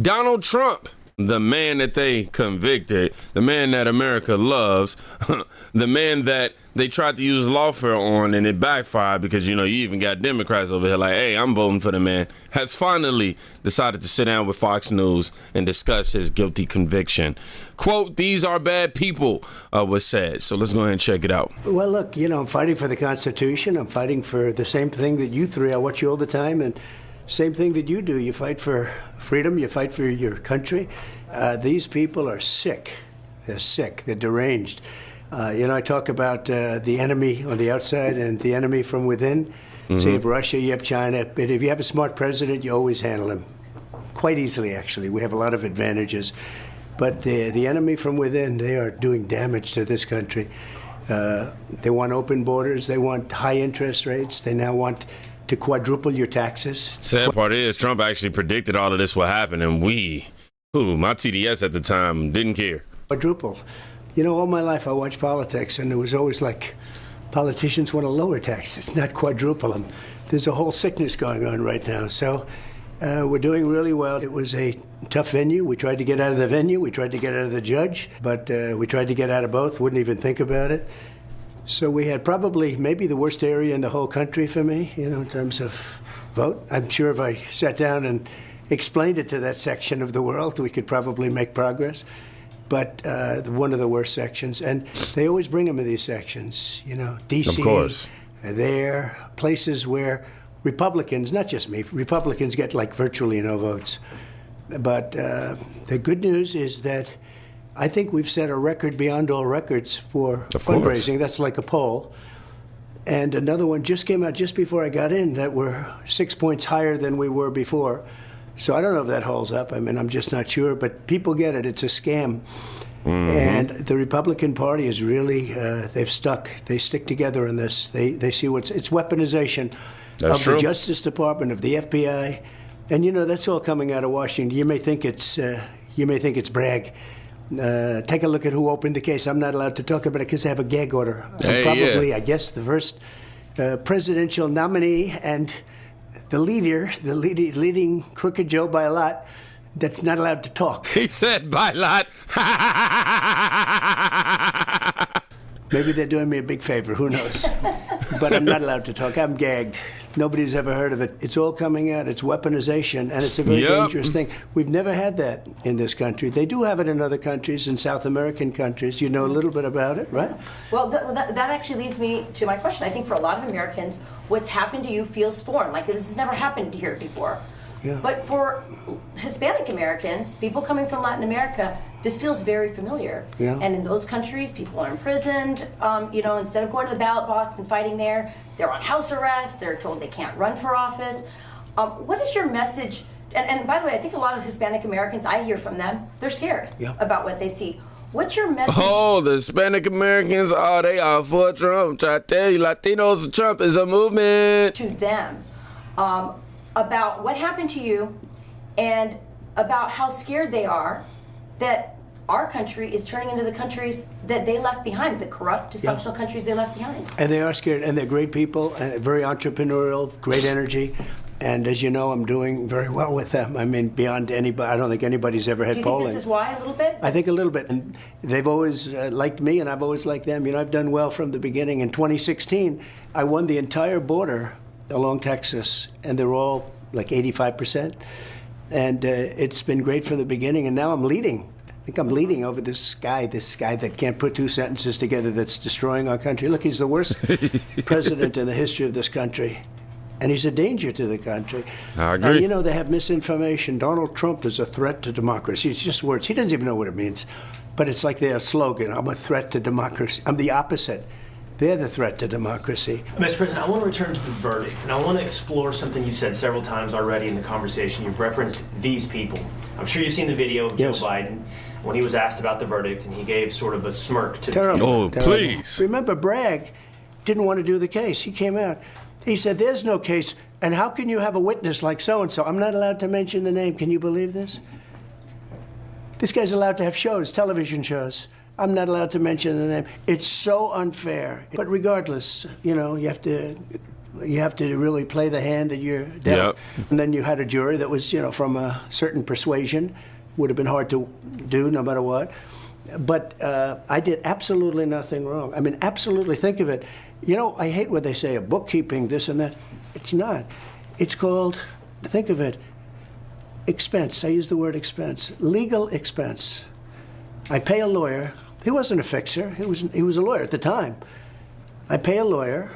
Donald Trump, the man that they convicted, the man that America loves, the man that they tried to use lawfare on and it backfired because, you even got Democrats over here like, hey, I'm voting for the man, has finally decided to sit down with Fox News and discuss his guilty conviction. Quote, "These are bad people," was said. So let's go ahead and check it out. Well, look, I'm fighting for the Constitution. I'm fighting for the same thing that you three. I watch you all the time, and same thing that you do. You fight for freedom. You fight for your country. These people are sick. They're sick. They're deranged. I talk about the enemy on the outside and the enemy from within. Mm-hmm. So you have Russia, you have China. But if you have a smart president, you always handle him quite easily, actually. We have a lot of advantages. But the enemy from within, they are doing damage to this country. They want open borders. They want high interest rates. They now want to quadruple your taxes. Sad part is Trump actually predicted all of this would happen, and my TDS at the time didn't care. Quadruple. All my life I watched politics, and it was always like politicians want to lower taxes, not quadruple them. There's a whole sickness going on right now. So we're doing really well. It was a tough venue. We tried to get out of the venue. We tried to get out of the judge, but we tried to get out of both, wouldn't even think about it. So we had maybe the worst area in the whole country for me, in terms of vote. I'm sure if I sat down and explained it to that section of the world, we could probably make progress. But one of the worst sections, and they always bring them in these sections, D.C., of course. They're places where Republicans, not just me, Republicans get virtually no votes. But the good news is that I think we've set a record beyond all records for fundraising. That's like a poll. And another one just came out just before I got in that we're 6 points higher than we were before. So I don't know if that holds up. I'm just not sure. But people get it. It's a scam. Mm-hmm. And the Republican Party is really, they've stuck. They stick together in this. They see it's weaponization of the Justice Department, of the FBI. And, that's all coming out of Washington. You may think it's brag. Take a look at who opened the case. I'm not allowed to talk about it because I have a gag order. I guess, the first presidential nominee and the leading crooked Joe by a lot, that's not allowed to talk. He said by a lot. Maybe they're doing me a big favor. Who knows? But I'm not allowed to talk. I'm gagged. Nobody's ever heard of it. It's all coming out. It's weaponization, and it's a very dangerous thing. We've never had that in this country. They do have it in other countries, in South American countries. You know a little bit about it, right? Well, that actually leads me to my question. I think for a lot of Americans, what's happened to you feels foreign. Like this has never happened here before. Yeah. But for Hispanic Americans, people coming from Latin America, this feels very familiar. Yeah. And in those countries, people are imprisoned. Instead of going to the ballot box and fighting there, they're on house arrest. They're told they can't run for office. What is your message? And by the way, I think a lot of Hispanic Americans, I hear from them, they're scared about what they see. What's your message? Oh, the Hispanic Americans, they are for Trump. Try to tell you, Latinos for Trump is a movement. To them. About what happened to you and about how scared they are that our country is turning into the countries that they left behind, the corrupt, dysfunctional countries they left behind. And they are scared, and they're great people, and very entrepreneurial, great energy. And as you know, I'm doing very well with them. Beyond anybody, I don't think anybody's ever had polling. Do you think this is why, a little bit? I think a little bit. And they've always liked me, and I've always liked them. I've done well from the beginning. In 2016, I won the entire border along Texas, and they're all like 85%. And it's been great from the beginning, and now I'm leading. I think I'm leading over this guy that can't put two sentences together, that's destroying our country. Look, he's the worst president in the history of this country, and he's a danger to the country. I agree. And they have misinformation. Donald Trump is a threat to democracy. It's just words. He doesn't even know what it means. But it's like their slogan, I'm a threat to democracy. I'm the opposite. They're the threat to democracy. Mr. President, I want to return to the verdict, and I want to explore something you've said several times already in the conversation. You've referenced these people. I'm sure you've seen the video of Joe Biden when he was asked about the verdict, and he gave sort of a smirk to Terrible. Oh, Terrible. Please. Remember, Bragg didn't want to do the case. He came out. He said, there's no case, and how can you have a witness like so-and-so? I'm not allowed to mention the name. Can you believe this? This guy's allowed to have shows, television shows. I'm not allowed to mention the name. It's so unfair. But regardless, you have to You have to really play the hand that you're dealt. Yep. And then you had a jury that was, from a certain persuasion. Would have been hard to do no matter what. But I did absolutely nothing wrong. I mean, absolutely. Think of it. I hate when they say a bookkeeping, this and that. It's not. It's called, think of it, expense. I use the word expense. Legal expense. I pay a lawyer. He wasn't a fixer. He was a lawyer at the time. I pay a lawyer,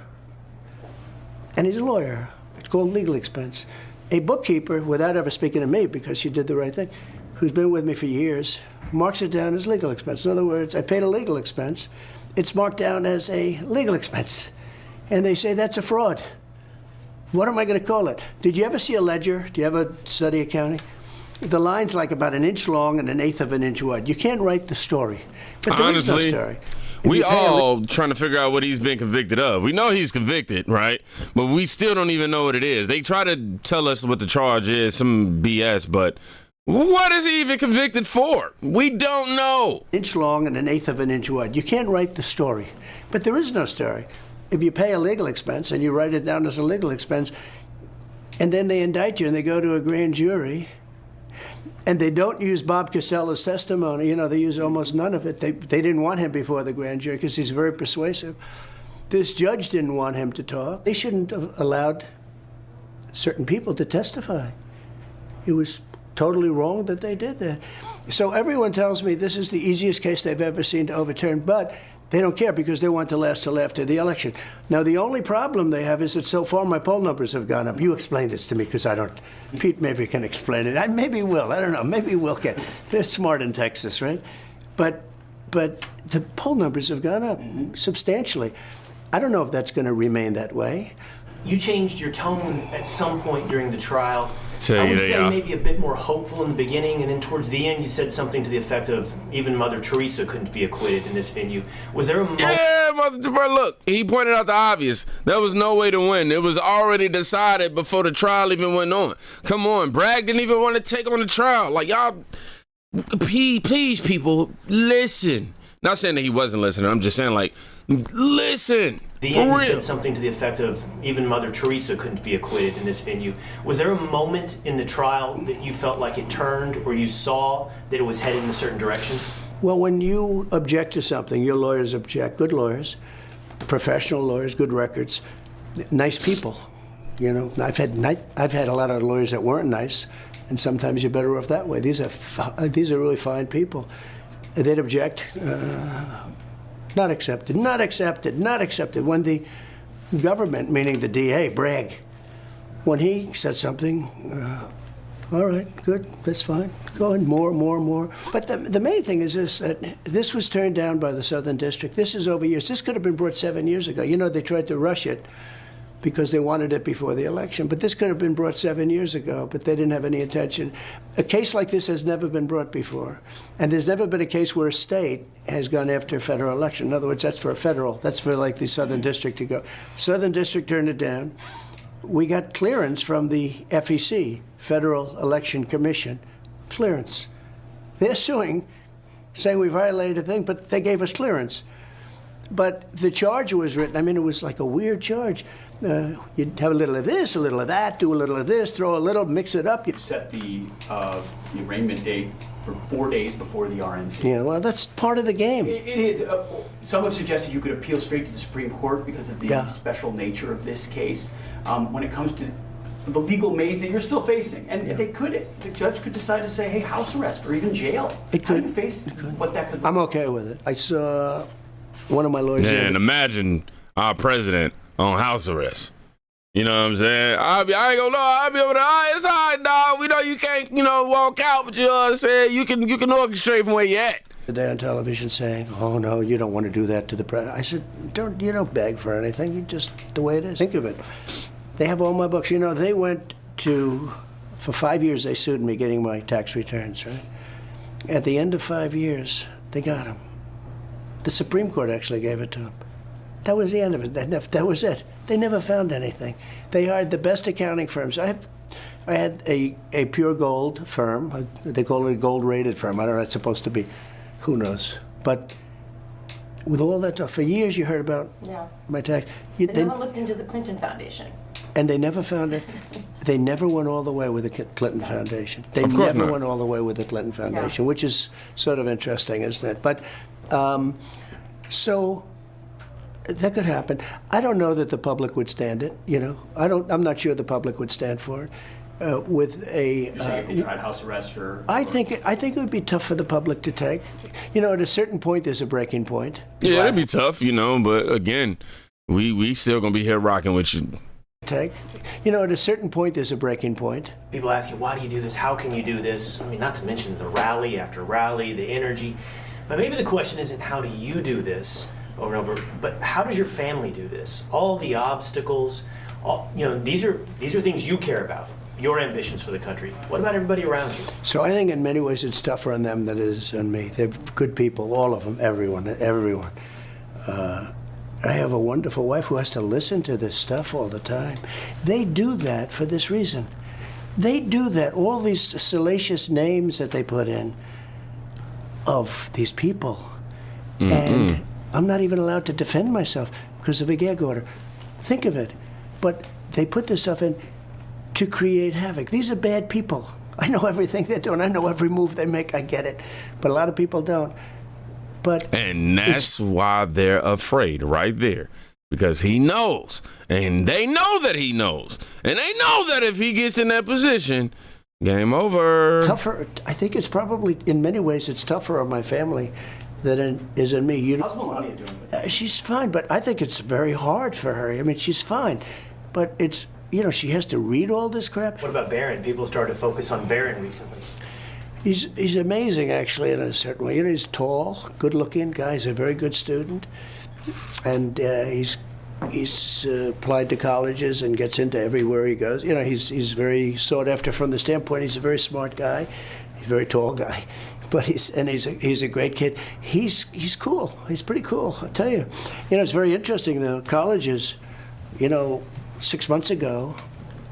and he's a lawyer. It's called legal expense. A bookkeeper, without ever speaking to me because she did the right thing, who's been with me for years, marks it down as legal expense. In other words, I paid a legal expense. It's marked down as a legal expense. And they say that's a fraud. What am I going to call it? Did you ever see a ledger? Do you ever study accounting? The line's like about an inch long and 1/8 of an inch wide. You can't write the story. But there is no story. We all trying to figure out what he's been convicted of. We know he's convicted, right? But we still don't even know what it is. They try to tell us what the charge is, some BS, but what is he even convicted for? We don't know. Inch long and 1/8 of an inch wide. You can't write the story. But there is no story. If you pay a legal expense and you write it down as a legal expense, and then they indict you and they go to a grand jury, and they don't use Bob Casella's testimony, they use almost none of it. They didn't want him before the grand jury because he's very persuasive. This judge didn't want him to talk. They shouldn't have allowed certain people to testify. It was totally wrong that they did that. So everyone tells me this is the easiest case they've ever seen to overturn, but they don't care because they want to last till after the election. Now, the only problem they have is that so far my poll numbers have gone up. You explain this to me because I don't. Pete maybe can explain it. Maybe Will. I don't know. Maybe Will can. They're smart in Texas, right? But the poll numbers have gone up substantially. I don't know if that's going to remain that way. You changed your tone at some point during the trial. So, I would say maybe a bit more hopeful in the beginning, and then towards the end you said something to the effect of even Mother Teresa couldn't be acquitted in this venue. Was there a moment? Yeah, but look, he pointed out the obvious. There was no way to win. It was already decided before the trial even went on. Come on, Bragg didn't even want to take on the trial. Like, y'all, please, people, listen. Not saying that he wasn't listening. I'm just saying, like, listen. The end, you said something to the effect of even Mother Teresa couldn't be acquitted in this venue. Was there a moment in the trial that you felt like it turned or you saw that it was headed in a certain direction? Well, when you object to something, your lawyers object, good lawyers, professional lawyers, good records, nice people. I've had a lot of lawyers that weren't nice, and sometimes you're better off that way. These are really fine people. They'd object. Not accepted, not accepted, not accepted. When the government, meaning the DA, Bragg, when he said something, all right, good, that's fine. Go on, more. But the main thing is this, that this was turned down by the Southern District. This is over years. This could have been brought 7 years ago. They tried to rush it because they wanted it before the election. But this could have been brought 7 years ago, but they didn't have any intention. A case like this has never been brought before. And there's never been a case where a state has gone after a federal election. In other words, that's for a federal. That's for like the Southern District to go. Southern District turned it down. We got clearance from the FEC, Federal Election Commission, clearance. They're suing, saying we violated a thing, but they gave us clearance. But the charge was written, it was like a weird charge. You'd have a little of this, a little of that, do a little of this, throw a little, mix it up. You set the arraignment date for 4 days before the RNC. Yeah, well, that's part of the game. It is. Some have suggested you could appeal straight to the Supreme Court because of the special nature of this case. When it comes to the legal maze that you're still facing, and the judge could decide to say, hey, house arrest or even jail. It could. How do you face what that could look like? I'm okay with it. I saw one of my lawyers. Man, imagine our president on house arrest. You know what I'm saying? I ain't gonna lie, I'll be over there. It's all right, dog. We know you can't, walk out, but you know what I'm saying? You can orchestrate from where you at. Today on television saying, oh, no, you don't want to do that to the president. I said, you don't beg for anything. You just, the way it is. Think of it. They have all my books. They went for 5 years, they sued me getting my tax returns, right? At the end of 5 years, they got them. The Supreme Court actually gave it to them. That was the end of it. That was it. They never found anything. They hired the best accounting firms. I had a pure gold firm. They call it a gold-rated firm. I don't know. It's supposed to be. Who knows? But with all that stuff, for years you heard about Yeah. my tax. But no one looked into the Clinton Foundation. And they never found it. They never went all the way with the Clinton Foundation. They Of course never not. went all the way with the Clinton Foundation, Yeah. which is sort of interesting, isn't it? But so that could happen. I don't know that the public would stand it. You know, I'm not sure the public would stand for it. With a, Say if they tried house arrest or... I think it would be tough for the public to take. You know, at a certain point, there's a breaking point. Yeah, it'd be tough, you know, but again, we still gonna be here rocking with you. Take. You know, at a certain point, there's a breaking point. People ask you, why do you do this? How can you do this? I mean, not to mention the rally after rally, the energy. But maybe the question isn't how do you do this over and over, but how does your family do this? All the obstacles, these are things you care about. Your ambitions for the country. What about everybody around you? So I think in many ways it's tougher on them than it is on me. They're good people, all of them, everyone. I have a wonderful wife who has to listen to this stuff all the time. They do that for this reason. They do that, all these salacious names that they put in of these people. And I'm not even allowed to defend myself because of a gag order. Think of it. But they put this stuff in to create havoc. These are bad people. I know everything they're doing. I know every move they make. I get it. But a lot of people don't. And that's why they're afraid right there. Because he knows. And they know that he knows. And they know that if he gets in that position, game over. Tougher. I think it's probably, in many ways, it's tougher on my family than it is in me. How's Melania doing with it? She's fine, but I think it's very hard for her. I mean, she's fine. But it's, you know, she has to read all this crap. What about Barron? People started to focus on Barron recently. He's amazing, actually, in a certain way. You know, he's tall, good-looking guy. He's a very good student, and he's applied to colleges and gets into everywhere he goes. You know, he's very sought after from the standpoint. He's a very smart guy. He's a very tall guy, but he's a great kid. He's cool. He's pretty cool, I'll tell you. You know, it's very interesting. The colleges, you know, 6 months ago,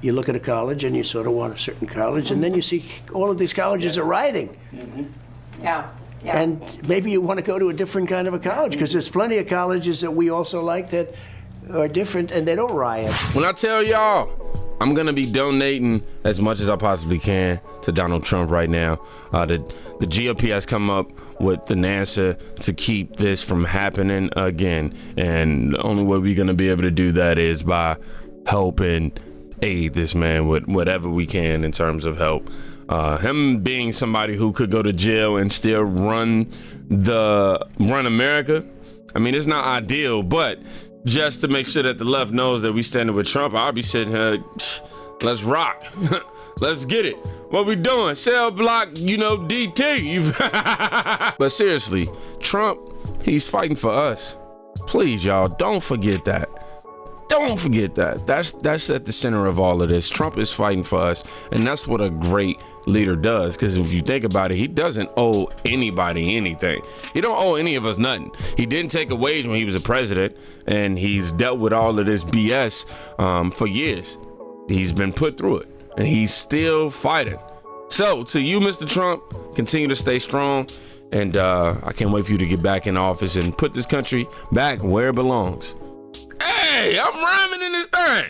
you look at a college and you sort of want a certain college, and then you see all of these colleges are rioting. Yeah. Yeah. And maybe you want to go to a different kind of a college, because there's plenty of colleges that we also like that are different and they don't riot. When I tell y'all, I'm gonna be donating as much as I possibly can to Donald Trump right now. The GOP has come up with an answer to keep this from happening again, and the only way we're gonna be able to do that is by helping aid this man with whatever we can in terms of help. Him being somebody who could go to jail and still run America, I mean, it's not ideal, but just to make sure that the left knows that we standing with Trump, I'll be sitting here, let's rock. Let's get it. What we doing? Cell block, DT. But seriously, Trump, he's fighting for us. Please, y'all, don't forget that. Don't forget that. That's at the center of all of this. Trump is fighting for us, and that's what a great leader does. Because if you think about it, he doesn't owe anybody anything. He don't owe any of us nothing. He didn't take a wage when he was a president, and he's dealt with all of this BS for years. He's been put through it, and he's still fighting. So to you, Mr. Trump, continue to stay strong, and I can't wait for you to get back in office and put this country back where it belongs. Hey, I'm rhyming in this thing.